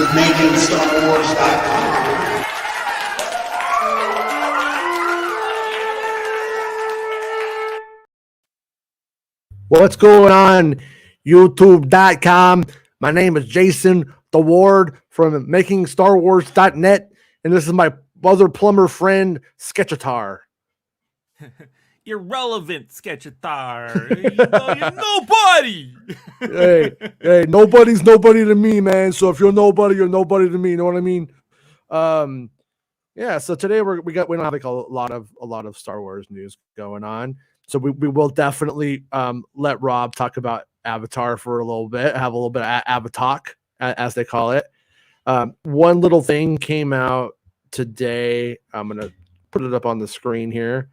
MakingStarWars.net. What's going on, YouTube.com? My name is Jason the Ward from MakingStarWars.net, and this is my other plumber friend, Sketchatar. Irrelevant Sketchatar. You're nobody. hey, nobody's nobody to me, man. So if you're nobody to me. You know what I mean? Yeah. So today we don't have like a lot of Star Wars news going on. So we will definitely let Rob talk about Avatar for a little bit, have a little bit of Avatar, as they call it. One little thing came out today. I'm gonna put it up on the screen here.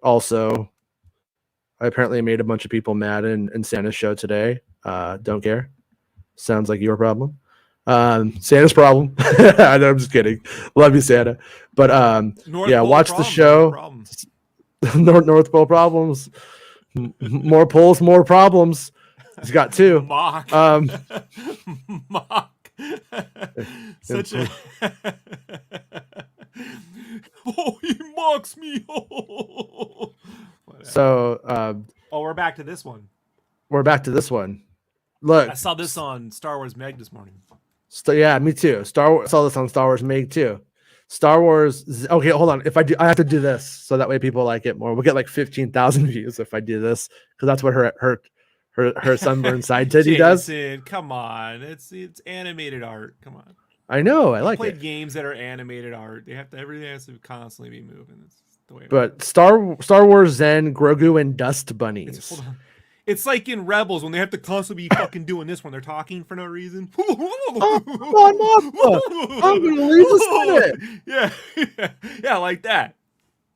Also, I apparently made a bunch of people mad in Santa's show today. Don't care. Sounds like your problem. Santa's problem. I know, I'm just kidding. Love you, Santa. But yeah, watch the show. North Pole problems. More poles, more problems. He's got two. Mock. Mock. Such a. Oh, he mocks me. So, we're back to this one. Look, I saw this on Star Wars Meg this morning. Yeah, me too. Saw this on Star Wars Meg too. Star Wars. Okay, hold on. If I do, I have to do this so that way people like it more. We'll get like 15,000 views if I do this, because that's what her sunburned side titty does. Come on, it's animated art. Come on. I know. I like played games that are animated art. Everything has to constantly be moving. It's the way. But Star Wars Zen, Grogu, and Dust Bunnies. Hold on. It's like in Rebels when they have to constantly be fucking doing this when they're talking for no reason. Oh, I'm gonna leave this minute. Yeah, like that.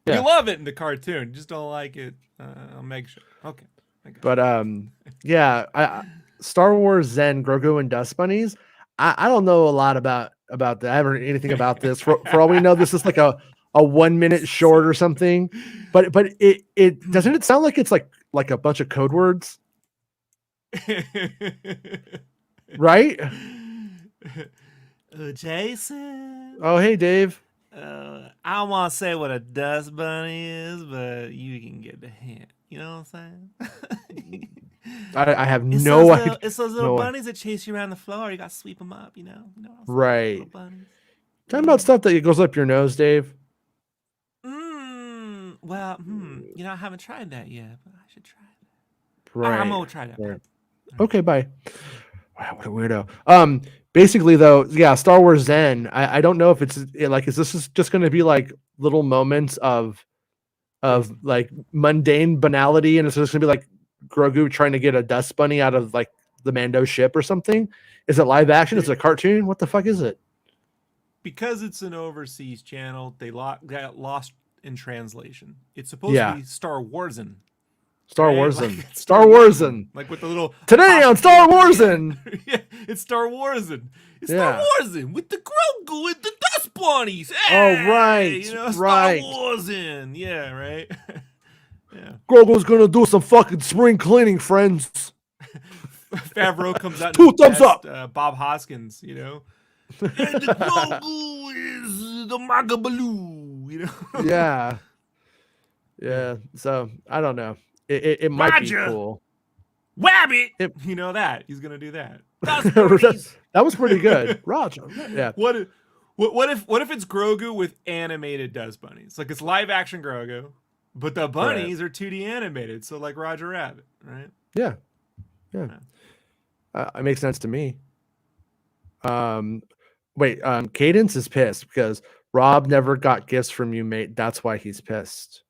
Yeah. You love it in the cartoon, you just don't like it on Meg Show. Okay. But yeah, Star Wars Zen, Grogu, and Dust Bunnies. I don't know a lot about that. I haven't heard anything about this. For all we know, this is like a 1 minute short or something. But it doesn't it sound like it's like a bunch of code words, right? Jason. Oh, hey, Dave. I don't want to say what a dust bunny is, but you can get the hint. You know what I'm saying? I have no idea. It's those little bunnies that chase you around the floor. You got to sweep them up, you know? Right. Talking about stuff that goes up your nose, Dave. Well, you know, I haven't tried that yet, but I should try that. Right. I'm gonna try that. Right. Okay, bye. Wow, what a weirdo. Basically though, yeah, Star Wars Zen. I don't know if it's like, is this just going to be like little moments of like mundane banality, and it's just going to be like Grogu trying to get a dust bunny out of like the Mando ship or something? Is it live action? Is it a cartoon? What the fuck is it? Because it's an overseas channel, they got lost in translation. It's supposed to be Star Warsin. Star right? Warsin. Like Star Warsin. Like with the little today on Star Warsin. Yeah, it's Star Warsin. It's Star Warsin with the Grogu and the Dust Bunnies. Hey! Oh right, you know, right. Star Warsin. Yeah, right. Yeah. Grogu's gonna do some fucking spring cleaning, friends. Favreau comes out. Two thumbs up. Bob Hoskins, you know. And the Grogu is the Magabaloo, you know. Yeah. So I don't know. It might be cool. Wabbit. You know that he's gonna do that. That was pretty good, Roger. Yeah. What if it's Grogu with animated Dust Bunnies? Like it's live action Grogu, but the bunnies are 2D animated, so like Roger Rabbit, right? Yeah. It makes sense to me. Wait, Cadence is pissed because Rob never got gifts from you, mate. That's why he's pissed.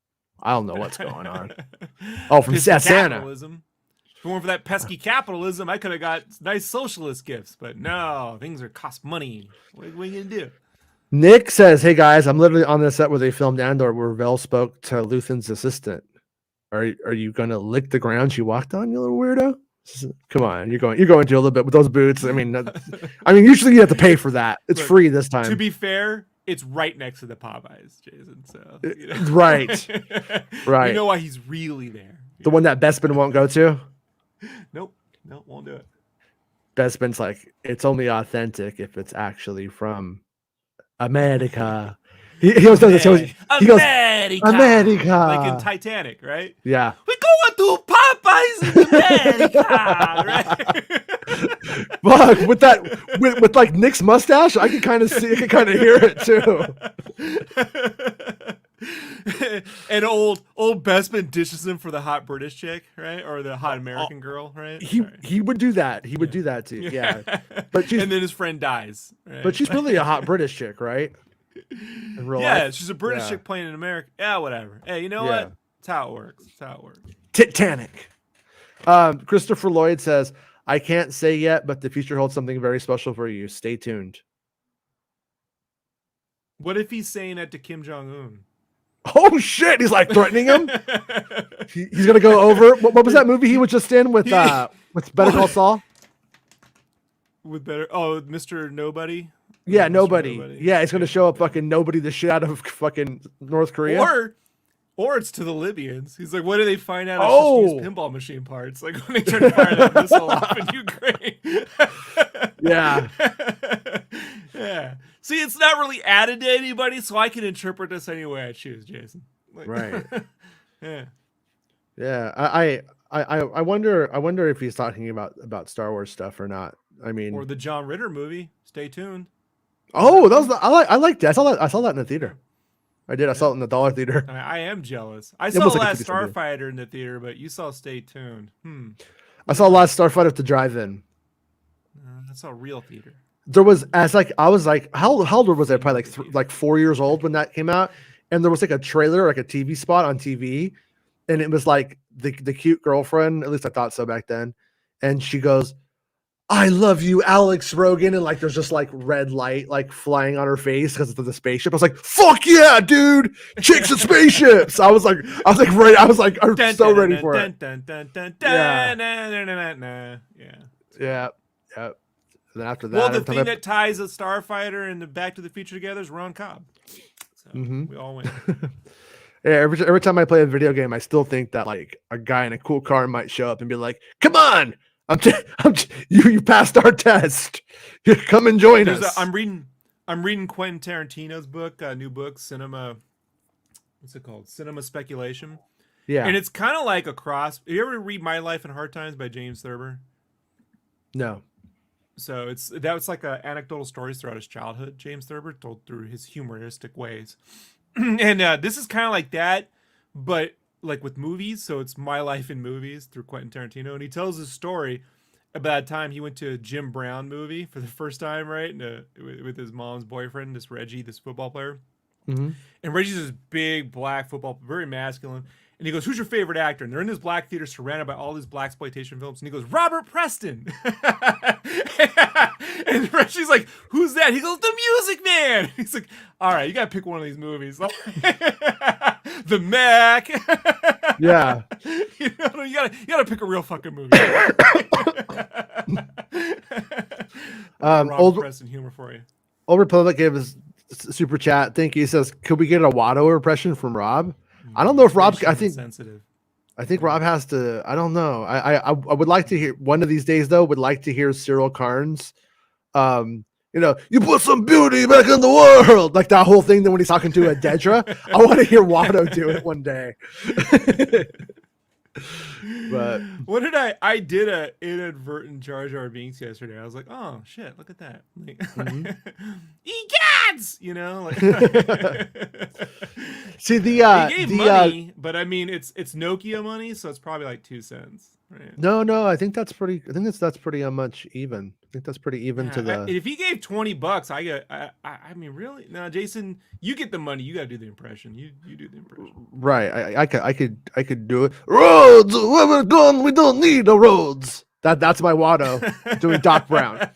I don't know what's going on. Oh, from Santa. If it weren't for that pesky capitalism, I could have got nice socialist gifts. But no, things cost money. What are you gonna do? Nick says, "Hey guys, I'm literally on the set where they filmed Andor, where Vel spoke to Luthen's assistant. Are you gonna lick the ground she walked on, you little weirdo? Come on, you're going to a little bit with those boots. I mean, usually you have to pay for that. It's free this time. To be fair, it's right next to the Popeyes, Jason. So right. You know why he's really there. The one that Bespin won't go to. Nope, won't do it. Bespin's like, it's only authentic if it's actually from America. He always does this. He goes, America. Like in Titanic, right? Yeah. We're going to Popeyes in America, right? Fuck, with like Nick's mustache, I can kind of hear it too. And old Bespin dishes him for the hot British chick, right? Or the hot American girl, right? He would do that. He would do that too. Yeah. But and then his friend dies. Right? But she's really a hot British chick, right? In real life? She's a British chick playing in America. Yeah, whatever. Hey, you know what? It's how it works. Titanic. Christopher Lloyd says, I can't say yet, but the future holds something very special for you. Stay tuned. What if he's saying that to Kim Jong-un? Oh shit! He's like threatening him. He's gonna go over. What was that movie he was just in with Better Call Saul? With Mr. Nobody. Yeah, nobody. Yeah, he's gonna show up fucking nobody the shit out of fucking North Korea. Or it's to the Libyans. He's like, what do they find out? It's just pinball machine parts. Like when they try to fire that missile off in Ukraine. Yeah. Yeah. See, it's not really added to anybody, so I can interpret this any way I choose, Jason. Like, right. Yeah. Yeah. I wonder if he's talking about Star Wars stuff or not. I mean, or the John Ritter movie. Stay tuned. Oh, that was I liked it. I saw that in the theater. I did. I saw it in the dollar theater. I am jealous. I saw Last Starfighter in the theater, but you saw Stay Tuned. I saw Last Starfighter at the drive-in. I saw real theater. There was I was like, how old was I? Probably like 4 years old when that came out, and there was like a trailer, like a TV spot on TV, and it was like the cute girlfriend. At least I thought so back then, and she goes, I love you, Alex Rogan, and like there's just like red light like flying on her face because it's the spaceship. I was like, fuck yeah, dude, chicks and spaceships. I'm so ready for it. Yeah. And then after that, well, the thing that ties a Starfighter and the Back to the Future together is Ron Cobb. So we all win. Yeah, every time I play a video game, I still think that like a guy in a cool car might show up and be like, "Come on, you passed our test. Come and join us." I'm reading Quentin Tarantino's book, new book, Cinema. What's it called? Cinema Speculation. Yeah, and it's kind of like a cross. You ever read My Life in Hard Times by James Thurber? No. So it's like anecdotal stories throughout his childhood. James Thurber told through his humoristic ways, and this is kind of like that, but like with movies. So it's My Life in Movies through Quentin Tarantino, and he tells his story about a time he went to a Jim Brown movie for the first time, right? And with his mom's boyfriend, this Reggie, this football player. Mm-hmm. And Reggie's this big black football, very masculine. And he goes, "Who's your favorite actor?" And they're in this black theater surrounded by all these blaxploitation films. And he goes, "Robert Preston." And Reggie's like, "Who's that?" He goes, "The Music Man." He's like, "All right, you got to pick one of these movies." The Mac. Yeah. You gotta pick a real fucking movie. Robert Preston humor for you. Old Republic gave us super chat. Thank you. He says, "Could we get a Watto impression from Rob?" I don't know if Rob. I think Rob has to. I don't know. I would like to hear one of these days though. Would like to hear Cyril Karnes. You put some beauty back in the world, like that whole thing. Then when he's talking to a Dedra, I want to hear Watto do it one day. But what did I did a inadvertent Jar Jar Binks yesterday. I was like, oh shit, look at that. Like, egads, like see he gave money, but I mean it's Nokia money, so it's probably like 2 cents. Right? No, I think that's pretty. I think that's pretty much even. I think that's pretty even to Yeah, the. if he gave $20, I get. I mean, really? No, Jason, you get the money. You got to do the impression. You do the impression. Right, I could do it. Roads, where we're going, we don't need the roads. That's my Watto doing Doc Brown.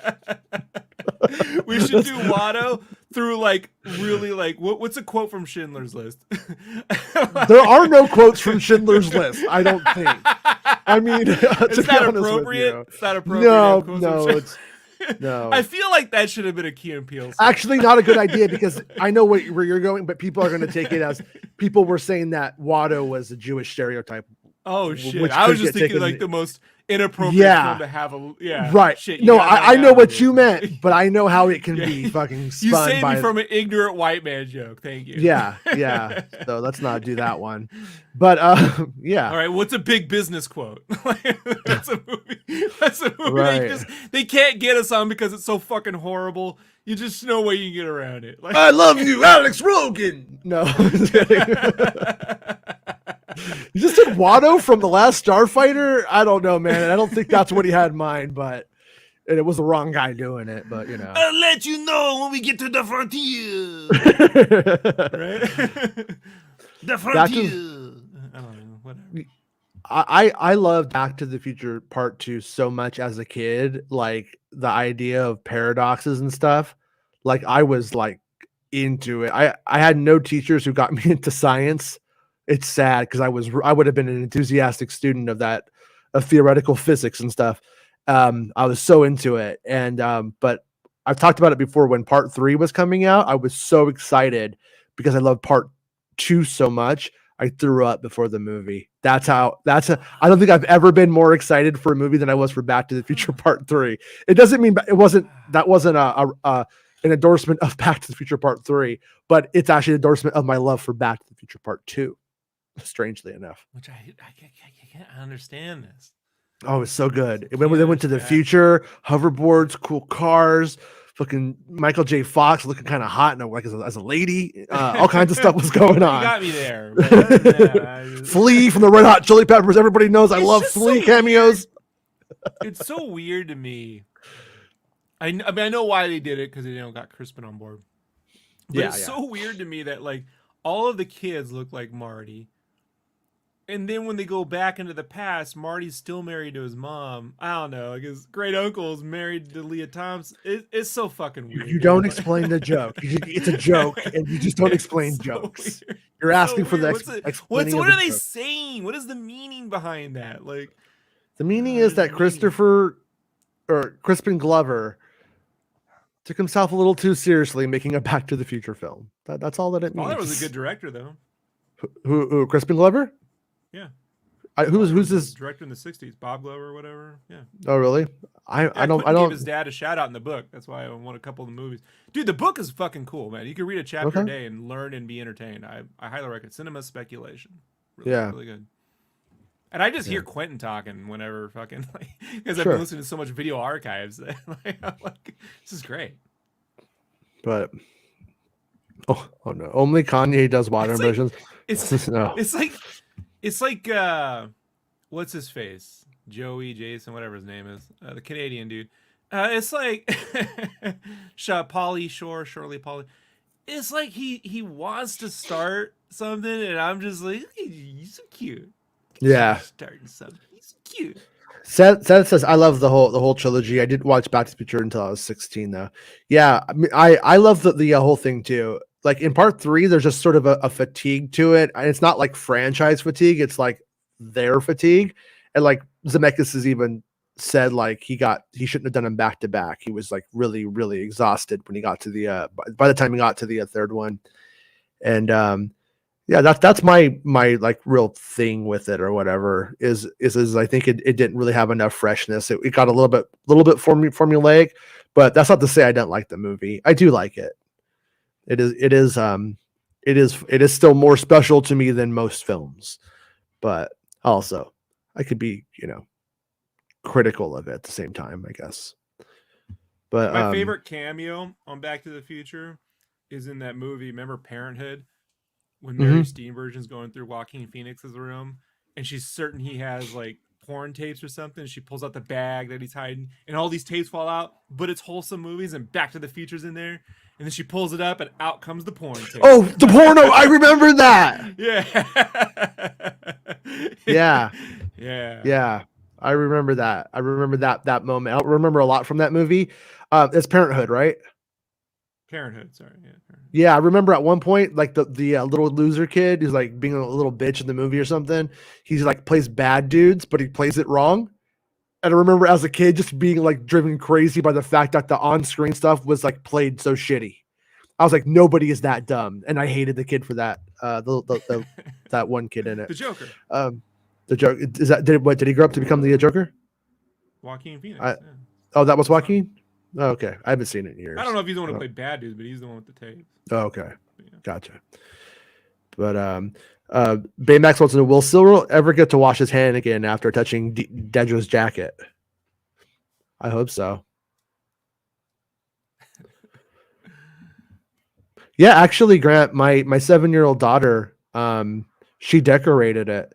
We should do Watto through like really like what's a quote from Schindler's List? There are no quotes from Schindler's List. I don't think. I mean, it's not appropriate. It's not appropriate. No. I feel like that should have been a Key and Peele. Actually, not a good idea because I know where you're going, but people are going to take it as people were saying that Watto was a Jewish stereotype. Oh shit! I was just thinking like the most inappropriate film to have a right. Shit, no, I know what you meant, but I know how it can be fucking spun. You saved me from an ignorant white man joke. Thank you. Yeah. So let's not do that one. But yeah. All right. What's a big business quote? That's a movie. That's a movie. Right. They can't get us on because it's so fucking horrible. You just no way you can get around it. Like, I love you, Alex Rogan. No. You just did Watto from The Last Starfighter? I don't know, man. I don't think that's what he had in mind, but it was the wrong guy doing it, but you know. I'll let you know when we get to the frontier. Right? The frontier. I don't know. Whatever. I loved Back to the Future Part 2 so much as a kid. Like the idea of paradoxes and stuff. Like I was like into it. I had no teachers who got me into science. It's sad because I would have been an enthusiastic student of theoretical physics and stuff. I was so into it. And but I've talked about it before when Part 3 was coming out. I was so excited because I loved Part 2 so much. I threw up before the movie. I don't think I've ever been more excited for a movie than I was for Back to the Future Part 3. It doesn't mean that wasn't an endorsement of Back to the Future Part 3, but it's actually an endorsement of my love for Back to the Future Part 2. Strangely enough, which I can't understand this. Oh, it's so good. When they went to the future, hoverboards, cool cars, fucking Michael J. Fox looking kind of hot and like as a lady, all kinds of stuff was going on. You got me there. Flea from the Red Hot Chili Peppers. Everybody knows I love Flea cameos. It's so weird to me. I mean, I know why they did it because they got Crispin on board. But it's so weird to me that like all of the kids look like Marty. And then when they go back into the past, Marty's still married to his mom. I don't know. Like his great uncle is married to Leah Thompson. It's so fucking weird. You don't explain the joke. It's a joke, and you just don't explain jokes. Weird. You're asking for the what are they saying? What is the meaning behind that? Like the meaning is that Crispin Glover took himself a little too seriously making a Back to the Future film. That's all that it means. Father was a good director, though. Who Crispin Glover? Yeah. Who's this director in the '60s? Bob Glover or whatever. Yeah. Oh, really? I don't give his dad a shout out in the book. That's why I won a couple of the movies. Dude, the book is fucking cool, man. You can read a chapter a day and learn and be entertained. I highly recommend. Cinema Speculation. Really good. And I just hear Quentin talking whenever fucking because I've been listening to so much video archives. I'm like, this is great. But oh no, only Kanye does modern versions. It's like what's his face? Joey, Jason, whatever his name is, the Canadian dude. It's like Shirley Polly. It's like he wants to start something, and I'm just like, he's so cute. Yeah, starting something. He's cute. Seth says, I love the whole trilogy. I didn't watch Back to the Future until I was 16, though. Yeah, I mean, I love the whole thing too. Like in Part 3, there's just sort of a fatigue to it. And it's not like franchise fatigue; it's like their fatigue. And like Zemeckis has even said, like he shouldn't have done them back to back. He was like really, really exhausted when he got to the by the time he got to the third one. And yeah, that's my like real thing with it or whatever is I think it didn't really have enough freshness. It got a little bit formulaic, but that's not to say I don't like the movie. I do like it. It is still more special to me than most films, but also I could be, critical of it at the same time, I guess. But my favorite cameo on Back to the Future is in that movie. Remember Parenthood? When Mary Steenburgen's going through Joaquin Phoenix's room, and she's certain he has like porn tapes or something. She pulls out the bag that he's hiding, and all these tapes fall out, but it's wholesome movies, and Back to the Future's in there. And then she pulls it up, and out comes the porn tape. Oh, the porno! I remember that. Yeah. Yeah. I remember that. I remember that moment. I don't remember a lot from that movie. It's Parenthood, right? Parenthood. Sorry. Yeah. Parenthood. Yeah, I remember at one point, like the little loser kid who's like being a little bitch in the movie or something. He's like plays bad dudes, but he plays it wrong. And I remember as a kid just being like driven crazy by the fact that the on-screen stuff was like played so shitty. I was like, nobody is that dumb, and I hated the kid for that. That one kid in it. The Joker. The Joker is that did he grow up to become the Joker? Joaquin Phoenix. Oh, that was Joaquin. Oh, okay, I haven't seen it in years. I don't know if he's the one who played bad dudes, but he's the one with the tapes. Oh, okay, gotcha. But Baymax wants to know: will Silver ever get to wash his hand again after touching Dedra's jacket? I hope so. Yeah, actually, Grant, my 7-year-old daughter, she decorated it.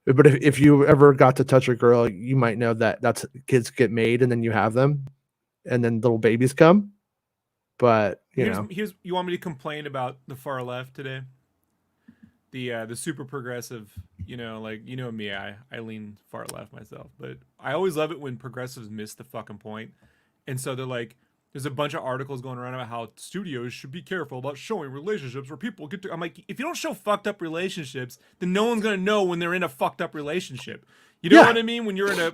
But if you ever got to touch a girl, you might know that that's kids get made and then you have them, and then little babies come. But here's you want me to complain about the far left today? The super progressive, like me, I lean far left myself, but I always love it when progressives miss the fucking point, and so they're like. There's a bunch of articles going around about how studios should be careful about showing relationships where people get to. I'm like, if you don't show fucked up relationships, then no one's gonna know when they're in a fucked up relationship. You know what I mean? When you're in a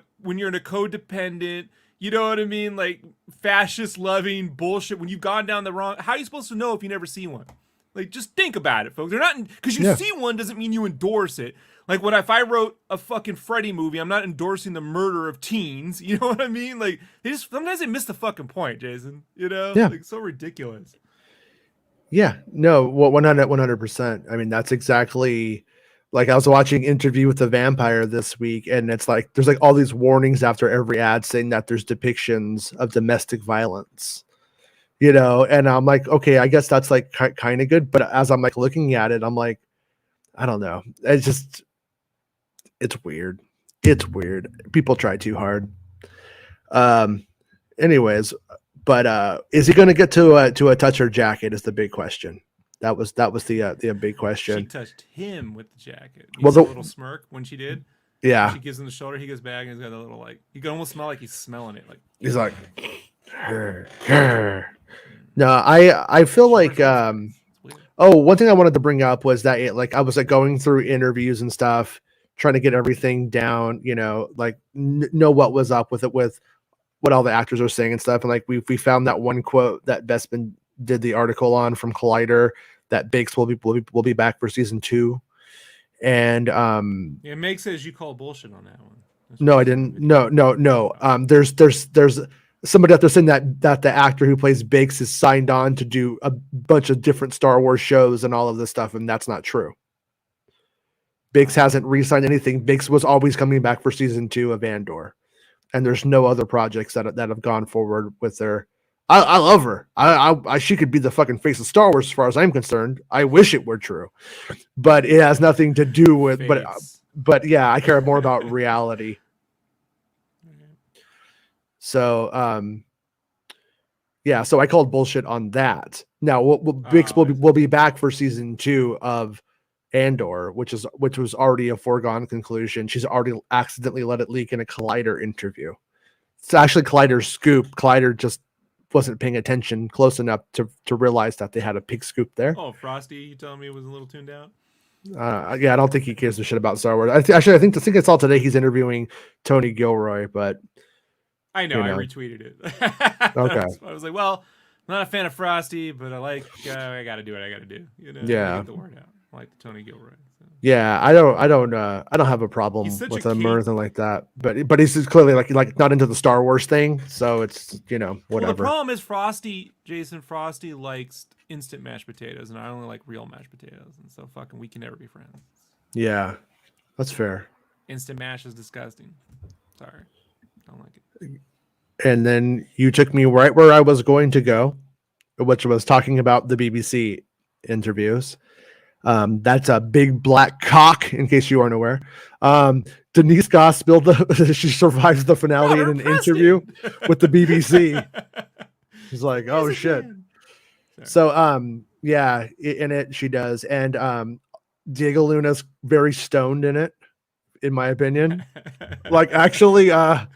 codependent, you know what I mean? Like fascist loving bullshit. When you've gone down the wrong, how are you supposed to know if you never see one? Like, just think about it, folks. They're not because you see one doesn't mean you endorse it. Like, if I wrote a fucking Freddy movie, I'm not endorsing the murder of teens. You know what I mean? Like, sometimes they miss the fucking point, Jason. Like, so ridiculous. Yeah, no, 100%. I mean, that's exactly like I was watching Interview with the Vampire this week, and it's like there's like all these warnings after every ad saying that there's depictions of domestic violence. And I'm like, okay, I guess that's like kind of good. But as I'm like looking at it, I'm like, I don't know. It's weird. It's weird. People try too hard. Anyways, but is he going to get to a touch her jacket is the big question. That was the big question. She touched him with the jacket. You see a little smirk when she did. Yeah. When she gives him the shoulder. He goes back and he's got a little you can almost smell like he's smelling it. Like he's like, her. No, I feel like one thing I wanted to bring up was that I was like going through interviews and stuff, trying to get everything down, like know what was up with it, with what all the actors are saying and stuff. And like we found that one quote that Bestman did the article on from Collider that Biggs will be back for season 2. And Meg says you call bullshit on that one. No, I didn't. No. There's somebody out there saying that the actor who plays Biggs is signed on to do a bunch of different Star Wars shows and all of this stuff, and that's not true. Biggs hasn't re-signed anything. Biggs was always coming back for season 2 of Andor, and there's no other projects that have gone forward with her. I love her. She could be the fucking face of Star Wars as far as I'm concerned. I wish it were true, but it has nothing to do with. But yeah, I care more about reality. So yeah, so I called bullshit on that. Now Biggs will be back for season 2 of Andor, which was already a foregone conclusion. She's already accidentally let it leak in a Collider interview. It's actually Collider's scoop. Collider just wasn't paying attention close enough to realize that they had a pig scoop there. Oh, Frosty, you telling me it was a little tuned out? Yeah, I don't think he cares a shit about Star Wars. I think I saw today he's interviewing Tony Gilroy, but I know. I retweeted it. Okay. I was like, well, I'm not a fan of Frosty, but I got to do what I got to do. Yeah. Get the word out. I like the Tony Gilroy. So. Yeah, I don't have a problem with him or anything like that. But he's just clearly like not into the Star Wars thing, so it's whatever. Well, the problem is Frosty likes instant mashed potatoes, and I only like real mashed potatoes, and so fucking we can never be friends. Yeah, that's fair. Instant mash is disgusting. Sorry, I don't like it. And then you took me right where I was going to go, which was talking about the BBC interviews. That's a big black cock, in case you aren't aware. Denise Goss spilled she survives the finale in an interview with the BBC. She's like, oh shit. So yeah, in it she does. And Diego Luna's very stoned in it, in my opinion. Like actually, well,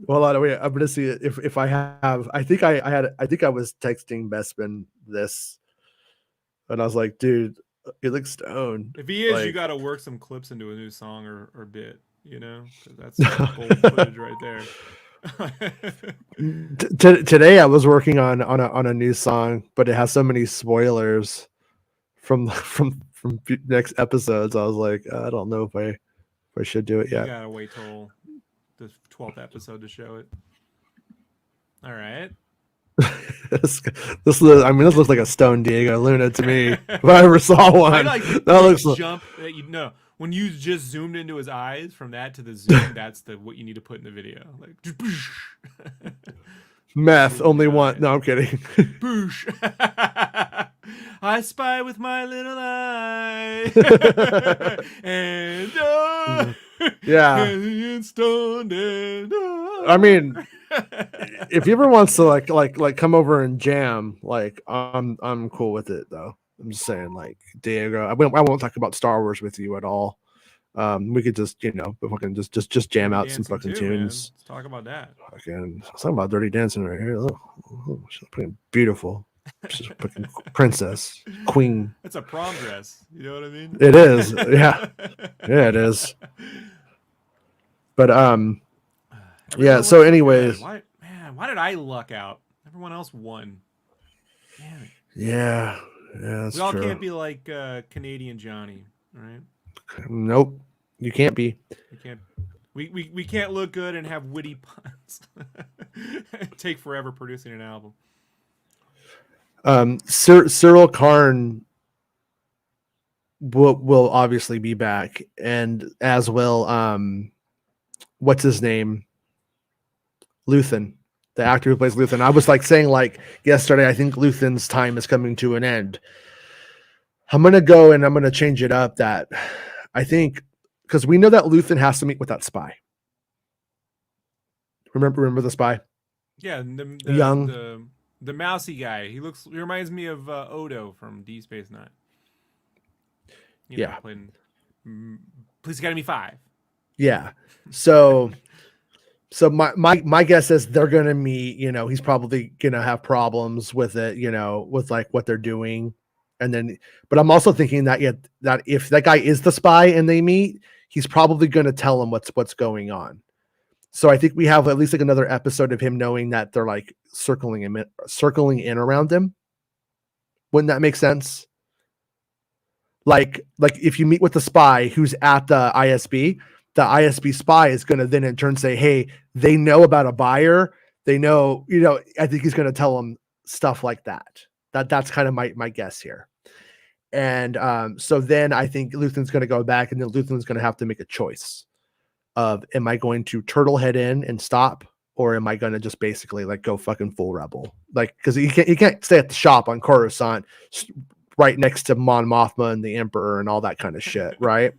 wait, I'm gonna see if I have. I think I was texting Bespin this, and I was like, dude, he looks stoned. If he is, like, you got to work some clips into a new song or bit, you know, because that's gold footage right there. Today I was working on a new song, but it has so many spoilers from next episodes. I was like, I don't know if I should do it yet. You gotta wait till the 12th episode to show it. All right. this looks like a stone Diego Luna to me. If I ever saw one, that looks jump. When you just zoomed into his eyes from that to the zoom, that's what you need to put in the video. Like meth only one. No, I'm kidding. Boosh. I spy with my little eye. And yeah. And stoned and I mean, if he ever wants to like come over and jam, like I'm cool with it though. I'm just saying, like, Diego, I won't talk about Star Wars with you at all. We could just, fucking just jam out some fucking tunes. Man. Let's talk about that. Fucking talking about Dirty Dancing right here. Oh, she's fucking beautiful. She's a fucking princess, queen. It's a prom dress. You know what I mean? It is. Yeah. Yeah, it is. But yeah. So, anyways, why did I luck out? Everyone else won. Damn it. Yeah. Yeah, that's we all true. Can't be like Canadian Johnny, right? Nope, you can't be. You can't. We can't look good and have witty puns. Take forever producing an album. Cyril Karn will obviously be back, and as well, what's his name? Luthen, the actor who plays Luthen. I was like saying like yesterday, I think Luthen's time is coming to an end. I'm going to go and I'm going to change it up that I think, because we know that Luthen has to meet with that spy. Remember the spy? Yeah. The mousy guy. He reminds me of Odo from D Space Nine. Yeah. Playing Police Academy 5. Yeah. So my guess is they're gonna meet. He's probably gonna have problems with it. With like what they're doing, and then. But I'm also thinking that that if that guy is the spy and they meet, he's probably gonna tell him what's going on. So I think we have at least like another episode of him knowing that they're like circling in around him. Wouldn't that make sense? Like if you meet with the spy who's at the ISB spy is going to then in turn say, hey, they know about a buyer. They know, I think he's going to tell them stuff like that. That's kind of my guess here. And so then I think Luthen's going to go back, and then Luthen's going to have to make a choice of, am I going to turtle head in and stop, or am I going to just basically like go fucking full rebel? Like, because he can't stay at the shop on Coruscant right next to Mon Mothma and the Emperor and all that kind of shit, right?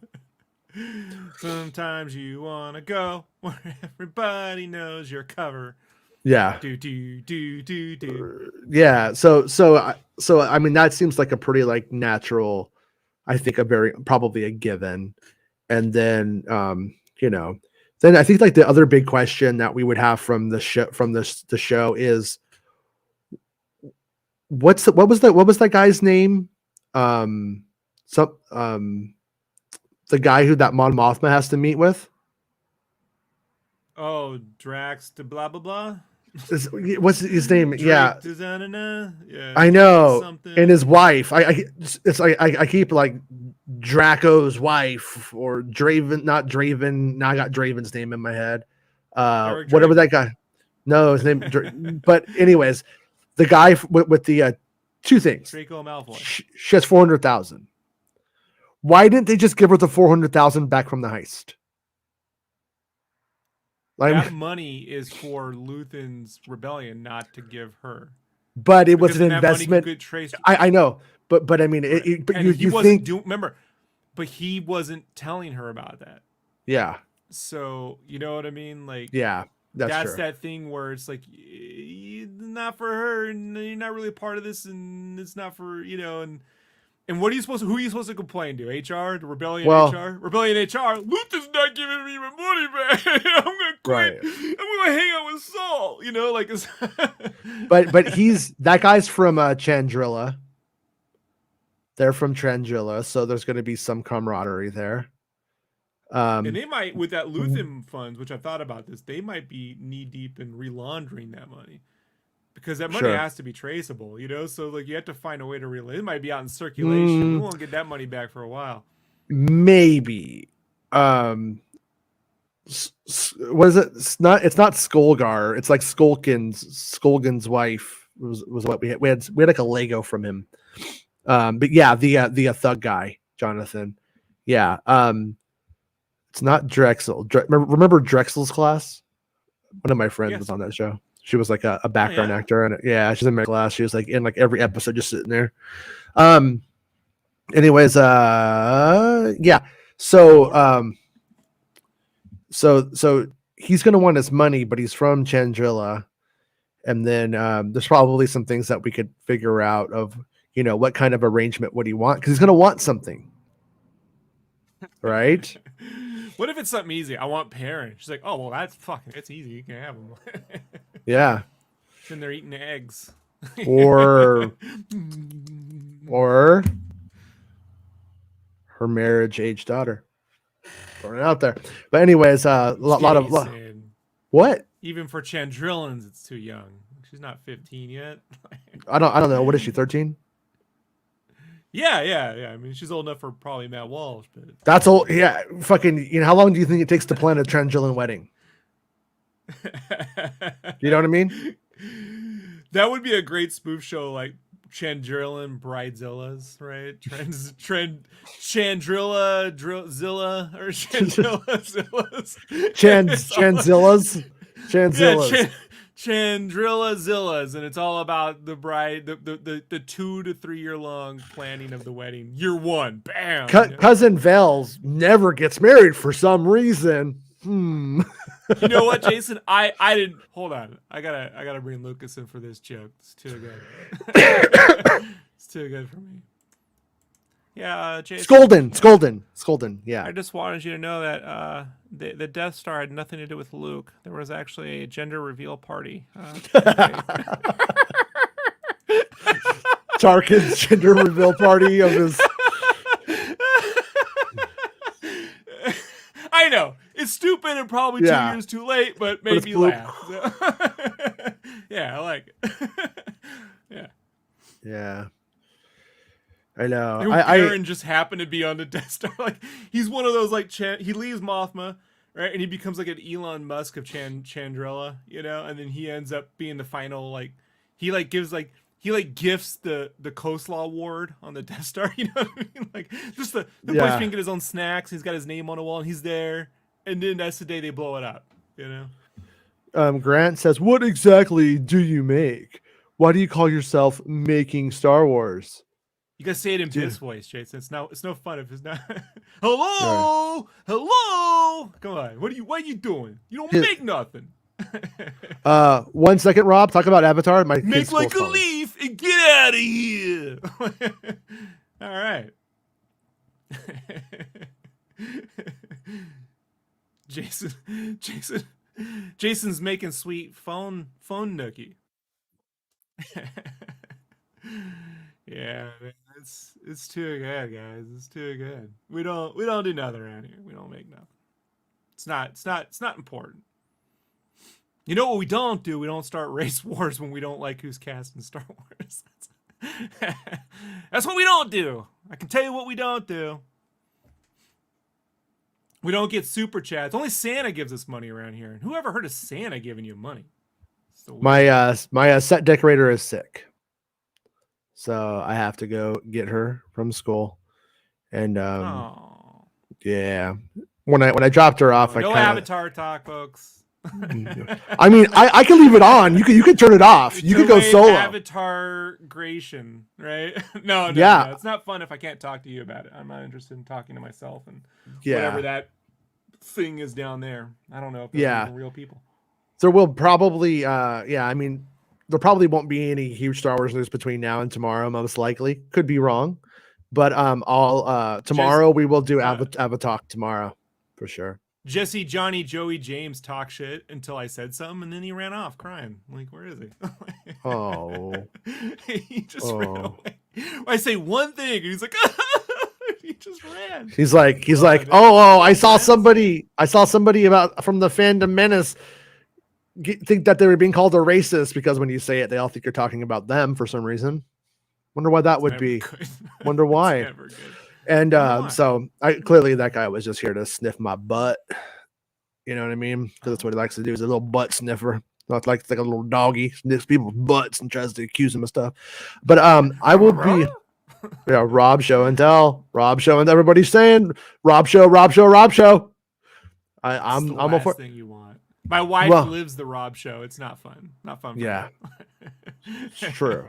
Sometimes you want to go where everybody knows your cover. Yeah. Do. Yeah. So I mean, that seems like a pretty like natural, I think probably a given. And then, then I think like the other big question that we would have from the show is, what was that guy's name? The guy who that Mon Mothma has to meet with. Oh, Drax to blah blah blah. What's his name? Yeah, I know. Something. And his wife. I keep like Draco's wife or Draven, not Draven. Now I got Draven's name in my head. Whatever that guy. No, his name. But anyways, the guy with the two things. Draco Malfoy. She has 400,000. Why didn't they just give her the 400,000 back from the heist? That money is for Luthen's rebellion, not to give her. But it was an investment. I know, But I mean, Right. but And you he you wasn't think, doing. Remember, but he wasn't telling her about that. yeah, So you know what I mean? Like yeah, that's that's true. that thing where it's like not for her, and you're not really a part of this, and it's not for and what are you supposed to? Who are you supposed to complain to? HR, the Rebellion Well, HR, Rebellion HR. Luther's not giving me my money back. I'm gonna quit. right. I'm gonna hang out with Saul. Like it's. But that guy's from Chandrilla. They're from Chandrilla, so there's going to be some camaraderie there. And Um, they might, with that Luthen funds, which I thought about this, they might be knee deep in relaundering that money because that money sure. has to be traceable, So like you have to find a way to relay. It might be out in circulation. We Mm, won't get that money back for a while. maybe. What is it? It's not Skolgar. It's like Skolgan's wife was what we had. We had like a Lego from him. But yeah, the thug guy, Jonathan. Yeah. It's not Drexel. Remember Drexel's class? One of my friends was Yes. on that show. She was like a Oh background yeah. actor, and yeah, she's in my class. She was like in like every episode, just sitting there. Um. Anyways, yeah. So, so he's gonna want his money, but he's from Chandrilla, and then there's probably some things that we could figure out of what kind of arrangement would he want, because he's gonna want something, right? What if it's something easy? I want parent. She's like, oh well, that's easy. You can have them. Yeah. Then they're eating eggs. Or her marriage age daughter. Throwing it out there. But anyways, lot of what? Even for Chandrillans, it's too young. She's not 15 yet. I don't know. What is she? 13? Yeah. I mean, she's old enough for probably Matt Walsh, but that's old. Yeah, fucking. How long do you think it takes to plan a Chandrillan wedding? You know what I mean? That would be a great spoof show, like Chandrillan Bridezillas, right? Chandrilla Zilla or Chandrilla Zillas. Chanzillas. Yeah, Chandrilla Zillas, and it's all about the bride, the 2 to 3 year long planning of the wedding. Year 1, bam. Cousin Vels never gets married for some reason. You know what, Jason? I didn't hold on. I gotta bring Lucas in for this joke. It's too good. It's too good for me. Yeah, Jason. Skolden. Yeah. I just wanted you to know that the Death Star had nothing to do with Luke. There was actually a gender reveal party. Tarkin's gender reveal party of his. I know it's stupid and probably 2 years too late, but made me laugh. Yeah, I like it. Yeah. I know. Aaron just happened to be on the Death Star. Like he's one of those like he leaves Mothma, right, and he becomes like an Elon Musk of Chandrilla, and then he ends up being the final he gifts the coleslaw ward on the Death Star. You know what I mean? Like just the place can get his own snacks. He's got his name on the wall, and he's there. And then that's the day they blow it up. Grant says, "What exactly do you make? Why do you call yourself Making Star Wars?" You gotta say it in Biff's voice, Jason. It's no fun if it's not. Hello. Come on. What are you doing? You don't make nothing. 1 second, Rob. Talk about Avatar. Make like a leaf and get out of here. All right. Jason's making sweet phone nookie. Yeah, man, it's too good, guys. It's too good. We don't do nothing around here. We don't make nothing. It's not important. You know what we don't do? We don't start race wars when we don't like who's cast in Star Wars. That's what we don't do. I can tell you what we don't do. We don't get super chats. Only Santa gives us money around here. And who ever heard of Santa giving you money? My set decorator is sick, so I have to go get her from school. And yeah, when I dropped her off, no Avatar talk, folks. I mean, I can leave it on. You could turn it off. You could go solo. Avatar Gration, right? No, it's not fun if I can't talk to you about it. I'm not interested in talking to myself and whatever that thing is down there. I don't know if they're even real people. There will probably, I mean, there probably won't be any huge Star Wars news between now and tomorrow, most likely. Could be wrong. But tomorrow we will do Avatar tomorrow for sure. Jesse, Johnny, Joey, James talk shit until I said something, and then he ran off crying. I'm like, where is he? He just ran away. I say one thing, and he's like, he just ran. He's like, I saw somebody about from the Fandom Menace think that they were being called a racist because when you say it, they all think you're talking about them for some reason. Wonder why that would be. Wonder why. And so clearly that guy was just here to sniff my butt. You know what I mean? Because that's what he likes to do, is a little butt sniffer. Not like a little doggy, sniffs people's butts and tries to accuse them of stuff. But I will be Rob Show and Tell. Rob Show and everybody's saying Rob Show. I'm a thing you want. My wife lives the Rob Show. It's not fun. Not fun. Yeah. It's true.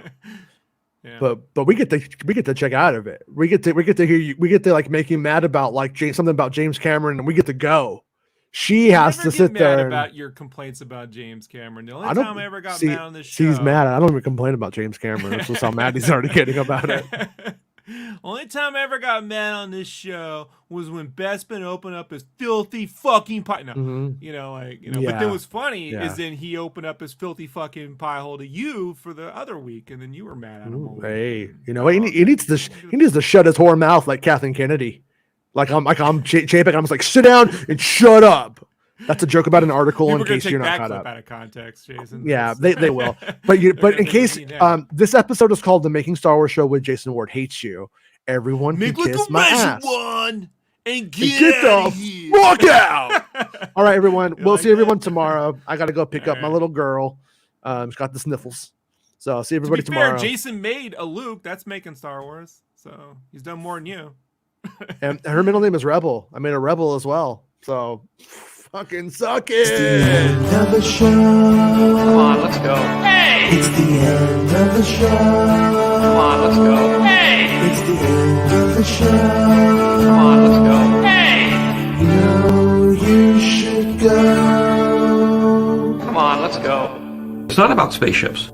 Yeah. But we get to check out of it. We get to hear you. We get to like make you mad about like something about James Cameron, and we get to go. She has to sit there about your complaints about James Cameron. The only time I ever got mad on this show. She's mad. I don't even complain about James Cameron. That's just how mad he's already getting about it. Only time I ever got mad on this show was when Bespin opened up his filthy fucking pie. No, But then what's funny is then he opened up his filthy fucking pie hole to you for the other week, and then you were mad at him. Hey, he needs to shut his whore mouth like Kathleen Kennedy. Like I'm Chapek. I'm just like, sit down and shut up. That's a joke about an article in case you're not caught up. Out of context, Jason. Yeah, they will. But in case this episode is called "The Making Star Wars Show with Jason Ward Hates You," everyone can kiss my ass. And get the fuck out. All right, everyone. We'll see everyone tomorrow. I got to go pick up my little girl. She's got the sniffles. So I'll see everybody tomorrow. Jason made a Luke. That's making Star Wars. So he's done more than you. And her middle name is Rebel. I made a Rebel as well. So fucking suck it. It's the end of the show. Come on, let's go. Hey! It's the end of the show. Come on, let's go. Hey! It's the end of the show. Come on, let's go. Hey! You know you should go. Come on, let's go. It's not about spaceships.